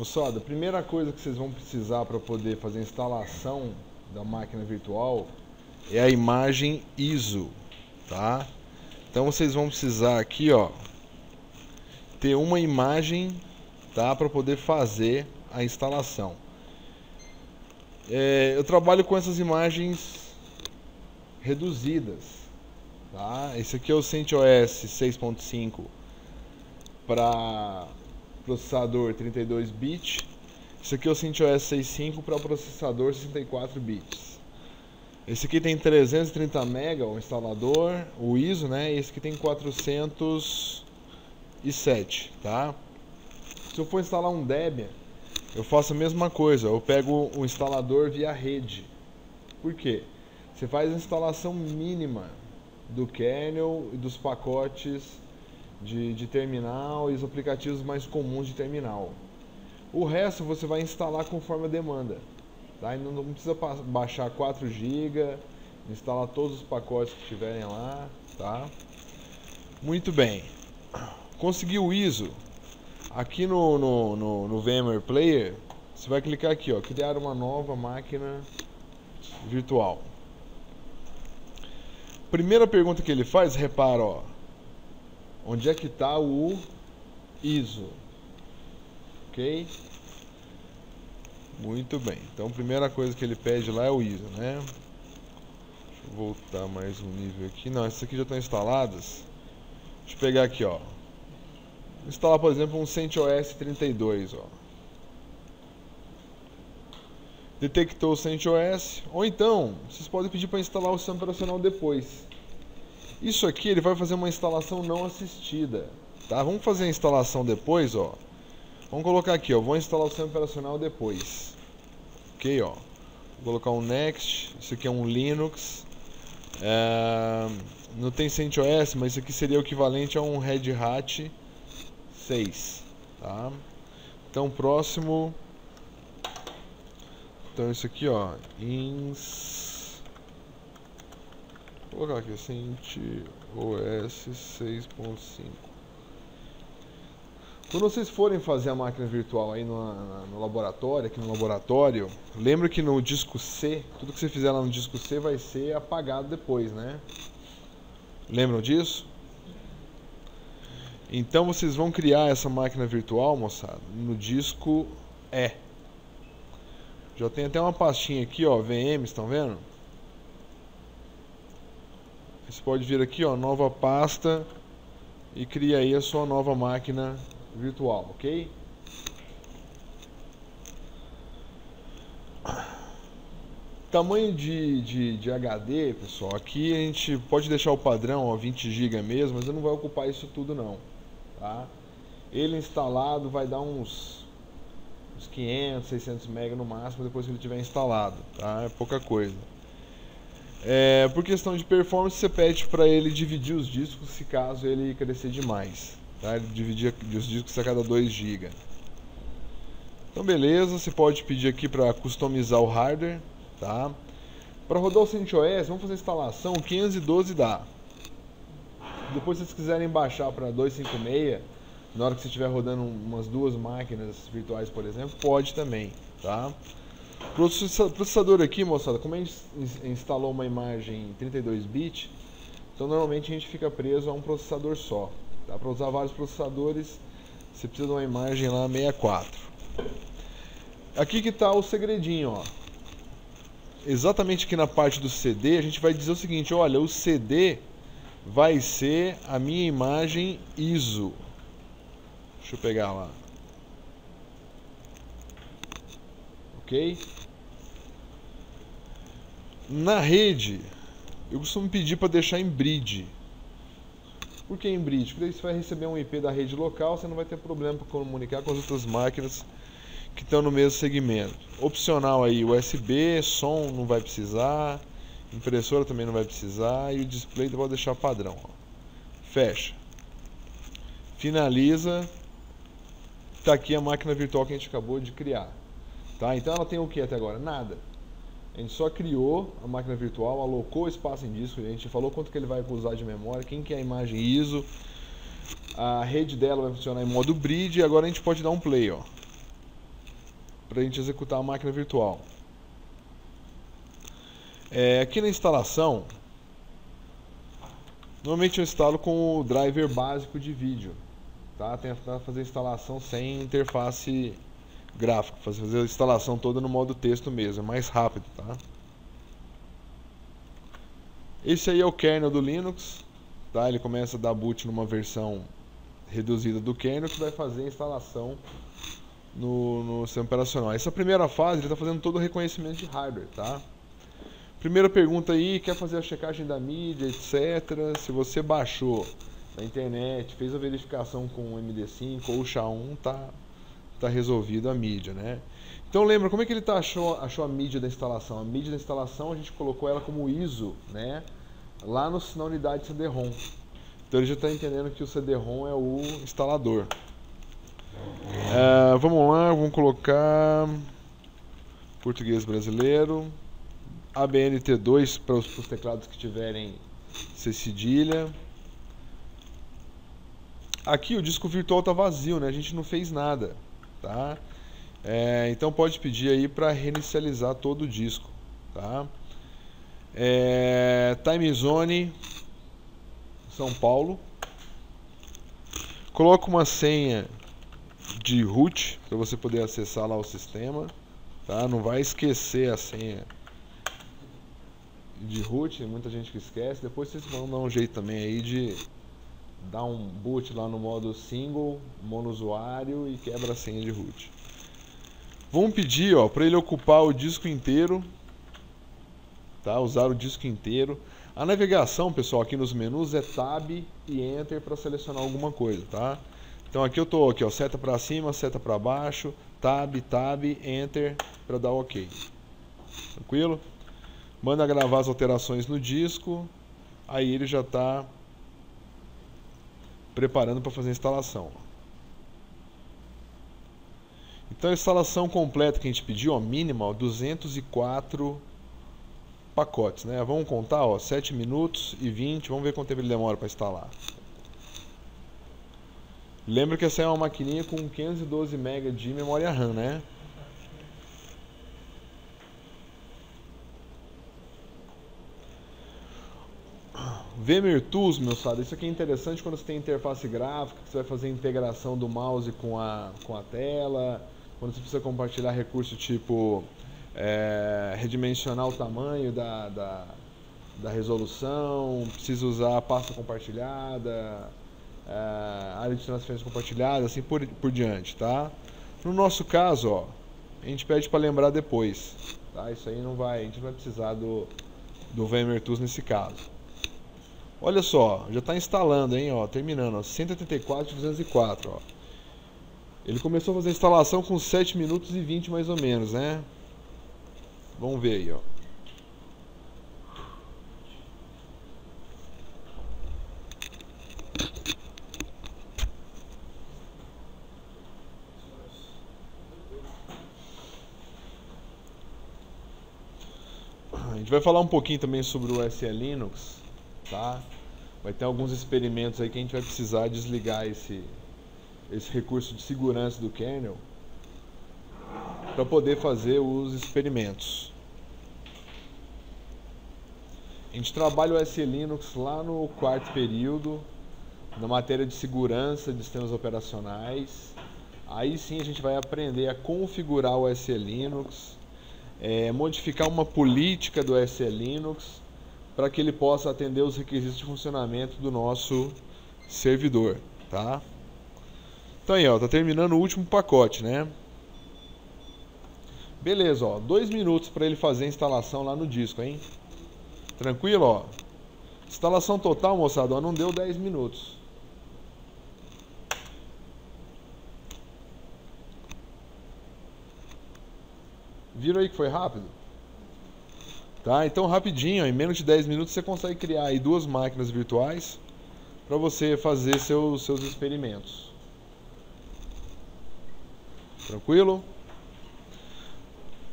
Moçada, a primeira coisa que vocês vão precisar para poder fazer a instalação da máquina virtual é a imagem ISO, tá? Então vocês vão precisar aqui, ó, ter uma imagem, tá, para poder fazer a instalação. Eu trabalho com essas imagens reduzidas, tá? Esse aqui é o CentOS 6.5 para processador 32 bits. Esse aqui é o CentOS 6.5 para processador 64 bits. Esse aqui tem 330 MB o instalador, o ISO, né? E esse aqui tem 407, tá? Se eu for instalar um Debian, eu faço a mesma coisa. Eu pego o instalador via rede. Por quê? Você faz a instalação mínima do kernel e dos pacotes de terminal e os aplicativos mais comuns de terminal. O resto você vai instalar conforme a demanda, tá? E não precisa baixar 4 GB, instalar todos os pacotes que tiverem lá, tá? Muito bem. Conseguiu o ISO? Aqui no VMware Player, você vai clicar aqui, ó, criar uma nova máquina virtual. Primeira pergunta que ele faz, repara, ó, onde é que está o ISO? Ok? Muito bem. Então, a primeira coisa que ele pede lá é o ISO, né? Deixa eu voltar mais um nível aqui. Não, essas aqui já estão instaladas. Deixa eu pegar aqui, ó. Vou instalar, por exemplo, um CentOS 32, ó. Detectou o CentOS. Ou então, vocês podem pedir para instalar o sistema operacional depois. Isso aqui ele vai fazer uma instalação não assistida, tá? Vamos fazer a instalação depois, ó. Vamos colocar aqui, ó. Vou instalar o sistema operacional depois. Ok, ó. Vou colocar um Next. Isso aqui é um Linux. Não tem CentOS, mas isso aqui seria o equivalente a um Red Hat 6, tá? Então, próximo. Então, isso aqui, ó. Vou colocar aqui, CentOS 6.5. Quando vocês forem fazer a máquina virtual aí no laboratório, aqui no laboratório, lembra que no disco C, tudo que você fizer lá no disco C vai ser apagado depois, né? Lembram disso? Então vocês vão criar essa máquina virtual, moçada, no disco E. Já tem até uma pastinha aqui, ó, VM, estão vendo? Você pode vir aqui, ó, nova pasta e cria aí a sua nova máquina virtual, ok? Tamanho de HD, pessoal, aqui a gente pode deixar o padrão, ó, 20 GB mesmo, mas eu não vai ocupar isso tudo não, tá? Ele instalado vai dar uns 500, 600 MB no máximo depois que ele tiver instalado, tá? É pouca coisa. Por questão de performance, você pede para ele dividir os discos se caso ele crescer demais, tá? Ele dividir os discos a cada 2 GB. Então beleza, você pode pedir aqui para customizar o hardware, tá? Para rodar o CentOS, vamos fazer a instalação, 512 dá. Depois se vocês quiserem baixar para 256, na hora que você estiver rodando umas 2 máquinas virtuais, por exemplo, pode também, tá? Processador aqui, moçada, como a gente instalou uma imagem 32 bits, então normalmente a gente fica preso a um processador só. Dá para usar vários processadores, você precisa de uma imagem lá 64. Aqui que está o segredinho, ó. Exatamente aqui na parte do CD, a gente vai dizer o seguinte, olha, o CD vai ser a minha imagem ISO. Deixa eu pegar lá. Ok? Na rede, eu costumo pedir para deixar em bridge. Por que em bridge? Porque aí você vai receber um IP da rede local, você não vai ter problema para comunicar com as outras máquinas que estão no mesmo segmento. Opcional aí, USB, som não vai precisar, impressora também não vai precisar e o display eu vou deixar padrão. Ó. Fecha. Finaliza. Está aqui a máquina virtual que a gente acabou de criar. Tá? Então ela tem o que até agora? Nada. A gente só criou a máquina virtual, alocou espaço em disco, a gente falou quanto que ele vai usar de memória, quem que é a imagem ISO, a rede dela vai funcionar em modo bridge e agora a gente pode dar um play, ó. para a gente executar a máquina virtual. Aqui na instalação, normalmente eu instalo com o driver básico de vídeo, tá? Tentar fazer a instalação sem interface gráfica, fazer a instalação toda no modo texto mesmo, é mais rápido, tá? Esse aí é o kernel do Linux, tá? Ele começa a dar boot numa versão reduzida do kernel que vai fazer a instalação no sistema operacional. Essa primeira fase ele está fazendo todo o reconhecimento de hardware, tá? Primeira pergunta aí, quer fazer a checagem da mídia, etc. Se você baixou na internet, fez a verificação com o MD5 ou o SHA-1, tá resolvido a mídia, né? Então lembra, como é que ele achou a mídia da instalação? A mídia da instalação a gente colocou ela como ISO, né? Lá na unidade CD-ROM. Então ele já está entendendo que o CD-ROM é o instalador. Vamos lá, vamos colocar português brasileiro. ABNT2 para os teclados que tiverem C cedilha. Aqui o disco virtual está vazio, né? A gente não fez nada, tá? Então pode pedir aí para reinicializar todo o disco, tá? Time Zone São Paulo. Coloca uma senha de root para você poder acessar lá o sistema, tá? Não vai esquecer a senha de root, tem muita gente que esquece. Depois vocês vão dar um jeito também aí de dar um boot lá no modo single, monousuário, e quebra a senha de root. Vamos pedir, ó, para ele ocupar o disco inteiro, tá? Usar o disco inteiro. A navegação, pessoal, aqui nos menus é Tab e Enter para selecionar alguma coisa, tá? Então aqui eu tô aqui, ó, seta para cima, seta para baixo, Tab, Enter para dar OK. Tranquilo? Manda gravar as alterações no disco, aí ele já está preparando para fazer a instalação. Então a instalação completa que a gente pediu, ó, mínima, ó, 204 pacotes, né? Vamos contar, ó, 7 minutos e 20, vamos ver quanto tempo ele demora para instalar. Lembra que essa é uma maquininha com 512 MB de memória RAM, né? VMware Tools, meu sado, isso aqui é interessante quando você tem interface gráfica, que você vai fazer a integração do mouse com a tela, quando você precisa compartilhar recurso tipo redimensionar o tamanho da resolução, precisa usar a pasta compartilhada, área de transferência compartilhada, assim por diante, tá? No nosso caso, ó, a gente pede para lembrar depois, tá? Isso aí a gente não vai precisar do VMware Tools nesse caso. Olha só, já está instalando, hein, ó, terminando, ó, 184 de 204, ó. Ele começou a fazer a instalação com 7 minutos e 20 mais ou menos, né? Vamos ver aí, ó. A gente vai falar um pouquinho também sobre o SE Linux, tá? Vai ter alguns experimentos aí que a gente vai precisar desligar esse recurso de segurança do kernel para poder fazer os experimentos. A gente trabalha o SE Linux lá no quarto período, na matéria de segurança de sistemas operacionais. Aí sim a gente vai aprender a configurar o SE Linux, modificar uma política do SE Linux para que ele possa atender os requisitos de funcionamento do nosso servidor, tá? Então aí, ó, tá terminando o último pacote, né? Beleza, ó, 2 minutos para ele fazer a instalação lá no disco, hein? Tranquilo, ó. Instalação total, moçada, ó, não deu 10 minutos. Viram aí que foi rápido? Tá, então rapidinho, ó, em menos de 10 minutos você consegue criar aí 2 máquinas virtuais para você fazer seus experimentos. Tranquilo?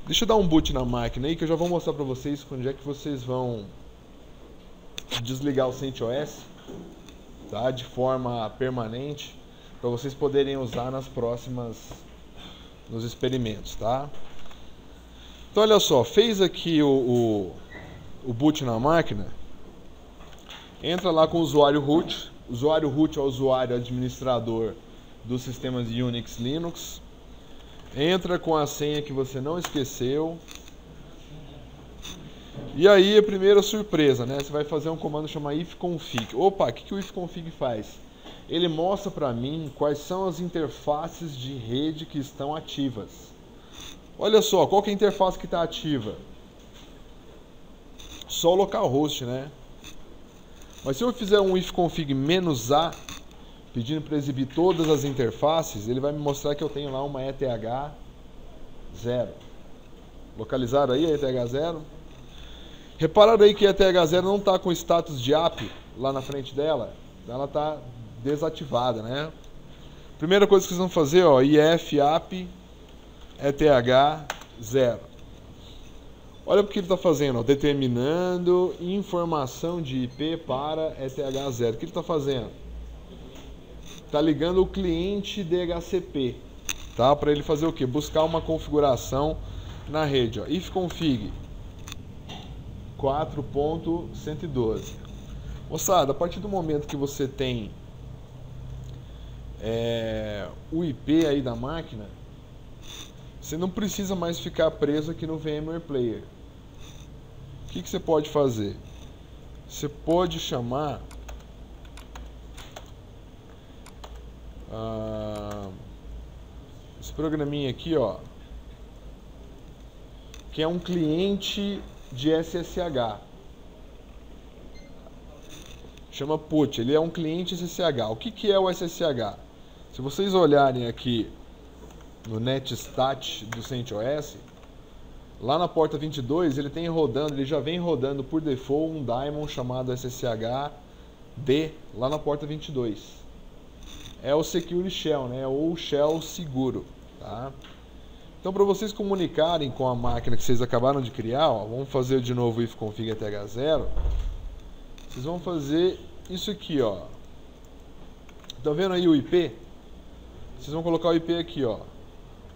Deixa eu dar um boot na máquina aí que eu já vou mostrar para vocês onde é que vocês vão desligar o CentOS, tá? De forma permanente, para vocês poderem usar nas próximas nos experimentos, tá? Então olha só, fez aqui o boot na máquina, entra lá com o usuário root. O usuário root é o usuário administrador dos sistemas Unix, Linux. Entra com a senha que você não esqueceu. E aí a primeira surpresa, né? Você vai fazer um comando chamado ifconfig. Opa, o que o ifconfig faz? Ele mostra para mim quais são as interfaces de rede que estão ativas. Olha só, qual que é a interface que está ativa? Só o localhost, né? Mas se eu fizer um ifconfig "-a", pedindo para exibir todas as interfaces, ele vai me mostrar que eu tenho lá uma ETH 0. Localizaram aí a ETH 0? Repararam aí que a ETH 0 não está com status de app lá na frente dela? Ela está desativada, né? Primeira coisa que vocês vão fazer, ó, if app ETH 0. Olha o que ele está fazendo, ó, determinando informação de IP para ETH 0. O que ele está fazendo? Está ligando o cliente DHCP, tá? Para ele fazer o quê? Buscar uma configuração na rede, ó. ifconfig 4.112. Moçada, a partir do momento que você tem o IP aí da máquina, você não precisa mais ficar preso aqui no VMware Player. O que você pode fazer? Você pode chamar esse programinha aqui, ó, que é um cliente de SSH. Chama put, ele é um cliente SSH. O que é o SSH? Se vocês olharem aqui no netstat do CentOS, lá na porta 22 ele tem rodando, ele já vem rodando por default um daemon chamado SSH-D lá na porta 22. É o Security Shell, né? Ou Shell seguro, tá? Então, para vocês comunicarem com a máquina que vocês acabaram de criar, ó, vamos fazer de novo o ifconfig ETH 0. Vocês vão fazer isso aqui, ó. Tá vendo aí o IP? Vocês vão colocar o IP aqui, ó.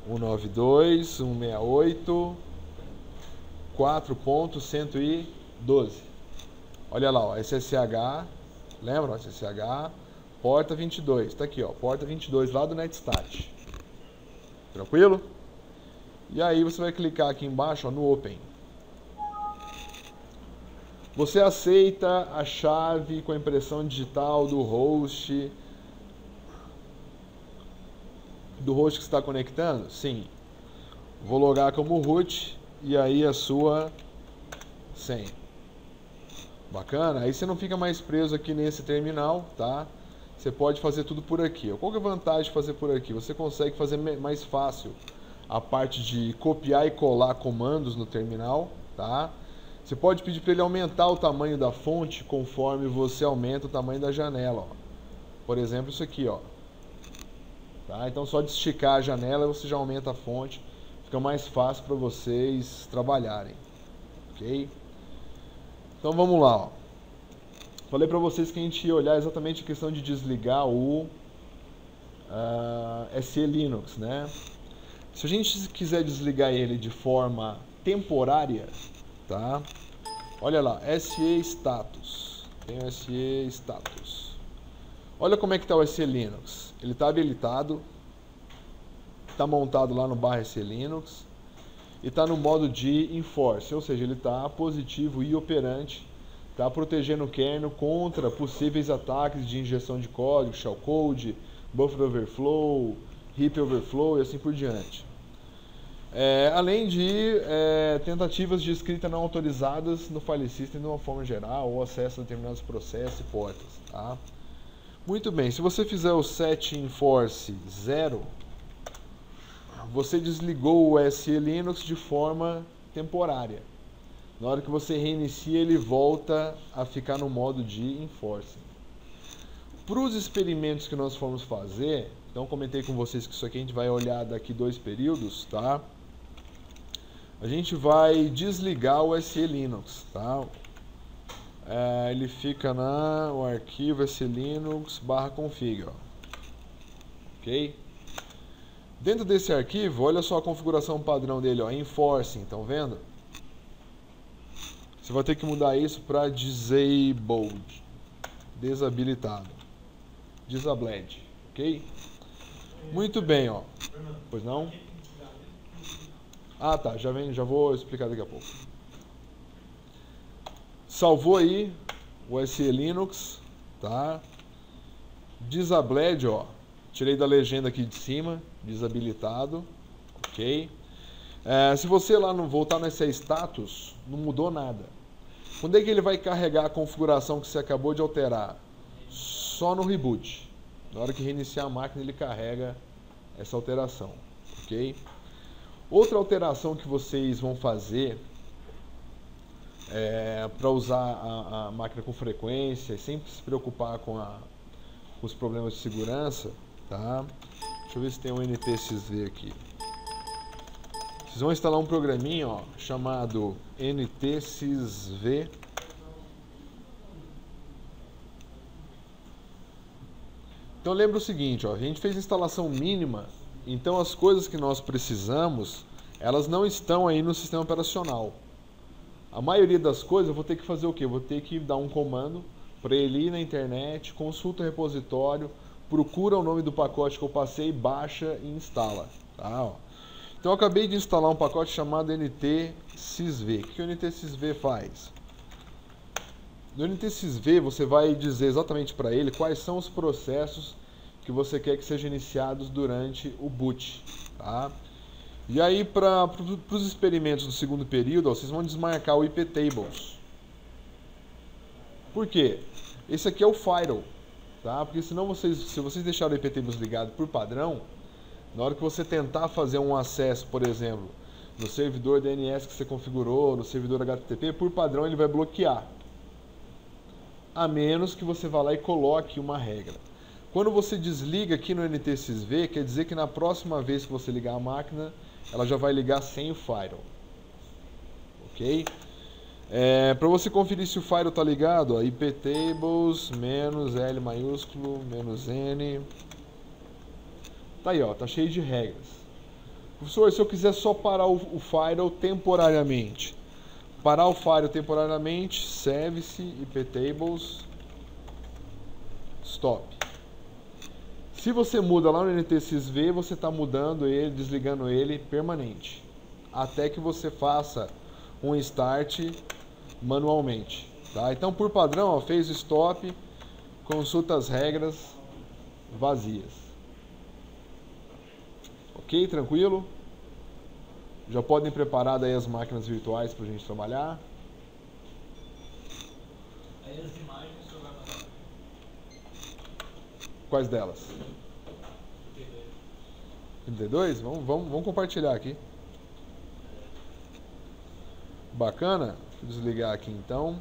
192.168.4.112. Olha lá, ó, SSH, lembra? SSH, porta 22. Tá aqui, ó, porta 22 lá do netstat. Tranquilo? E aí você vai clicar aqui embaixo, ó, no Open. Você aceita a chave com a impressão digital do host que está conectando? Sim. Vou logar como root e aí a sua senha. Bacana? Aí você não fica mais preso aqui nesse terminal, tá? Você pode fazer tudo por aqui. Qual que é a vantagem de fazer por aqui? Você consegue fazer mais fácil a parte de copiar e colar comandos no terminal, tá? Você pode pedir para ele aumentar o tamanho da fonte conforme você aumenta o tamanho da janela, ó. Por exemplo, isso aqui, ó. Tá? Então, só de esticar a janela você já aumenta a fonte, fica mais fácil para vocês trabalharem, ok? Então, vamos lá, ó. Falei para vocês que a gente ia olhar exatamente a questão de desligar o SE Linux, né? Se a gente quiser desligar ele de forma temporária, tá? Olha lá, SE Status. Tem o SE Status. Olha como é que está o SE Linux. Ele está habilitado, está montado lá no /SE Linux e está no modo de enforce, ou seja, ele está positivo e operante, está protegendo o kernel contra possíveis ataques de injeção de código, shellcode, buffer overflow, heap overflow e assim por diante. Além de tentativas de escrita não autorizadas no file system de uma forma geral, ou acesso a determinados processos e portas, tá? Muito bem, se você fizer o set enforce 0, você desligou o SE Linux de forma temporária. Na hora que você reinicia, ele volta a ficar no modo de enforce. Para os experimentos que nós formos fazer, então comentei com vocês que isso aqui a gente vai olhar daqui 2 períodos, tá? A gente vai desligar o SE Linux, tá? Ele fica o arquivo SE Linux /config, ó. Ok? Dentro desse arquivo, olha só a configuração padrão dele, ó, enforcing, estão vendo? Você vai ter que mudar isso para disabled, desabilitado, disabled, ok? Muito bem, ó. Pois não? Ah, tá, já vou explicar daqui a pouco. Salvou aí o SE Linux, tá? Disabled, ó. Tirei da legenda aqui de cima, desabilitado, ok? Se você lá não voltar no SE Status, não mudou nada. Quando é que ele vai carregar a configuração que você acabou de alterar? Só no reboot. Na hora que reiniciar a máquina, ele carrega essa alteração, ok? Outra alteração que vocês vão fazer para usar a máquina com frequência e sempre se preocupar com os problemas de segurança, tá? Deixa eu ver se tem um NTSysV aqui. Vocês vão instalar um programinha, ó, chamado NTSysV. Então lembra o seguinte, ó, a gente fez instalação mínima, então as coisas que nós precisamos, elas não estão aí no sistema operacional. A maioria das coisas eu vou ter que fazer o quê? Eu vou ter que dar um comando para ele ir na internet, consulta o repositório, procura o nome do pacote que eu passei, baixa e instala. Tá, ó. Então eu acabei de instalar um pacote chamado NTSysV. O que o NTSysV faz? No NTSysV você vai dizer exatamente para ele quais são os processos que você quer que sejam iniciados durante o boot. Tá? E aí, para os experimentos do segundo período, ó, vocês vão desmarcar o iptables. Por quê? Esse aqui é o firewall, tá? Porque senão se vocês deixarem o iptables ligado por padrão, na hora que você tentar fazer um acesso, por exemplo, no servidor DNS que você configurou, no servidor HTTP, por padrão ele vai bloquear. A menos que você vá lá e coloque uma regra. Quando você desliga aqui no NTSysV, quer dizer que na próxima vez que você ligar a máquina, ela já vai ligar sem o firewall. Ok? Para você conferir se o firewall está ligado, ó, iptables -L maiúsculo -N. Tá aí, ó, tá cheio de regras. Professor, se eu quiser só parar o firewall temporariamente, parar o firewall temporariamente, service iptables stop. Se você muda lá no NTSysV, você está mudando ele, desligando ele permanente, até que você faça um start manualmente. Tá? Então, por padrão, ó, fez o stop, consulta as regras vazias. Ok? Tranquilo? Já podem preparar daí as máquinas virtuais para a gente trabalhar. Aí as imagens o senhor vai mandar. Quais delas? 32? Vamos compartilhar aqui. Bacana? Deixa eu desligar aqui então.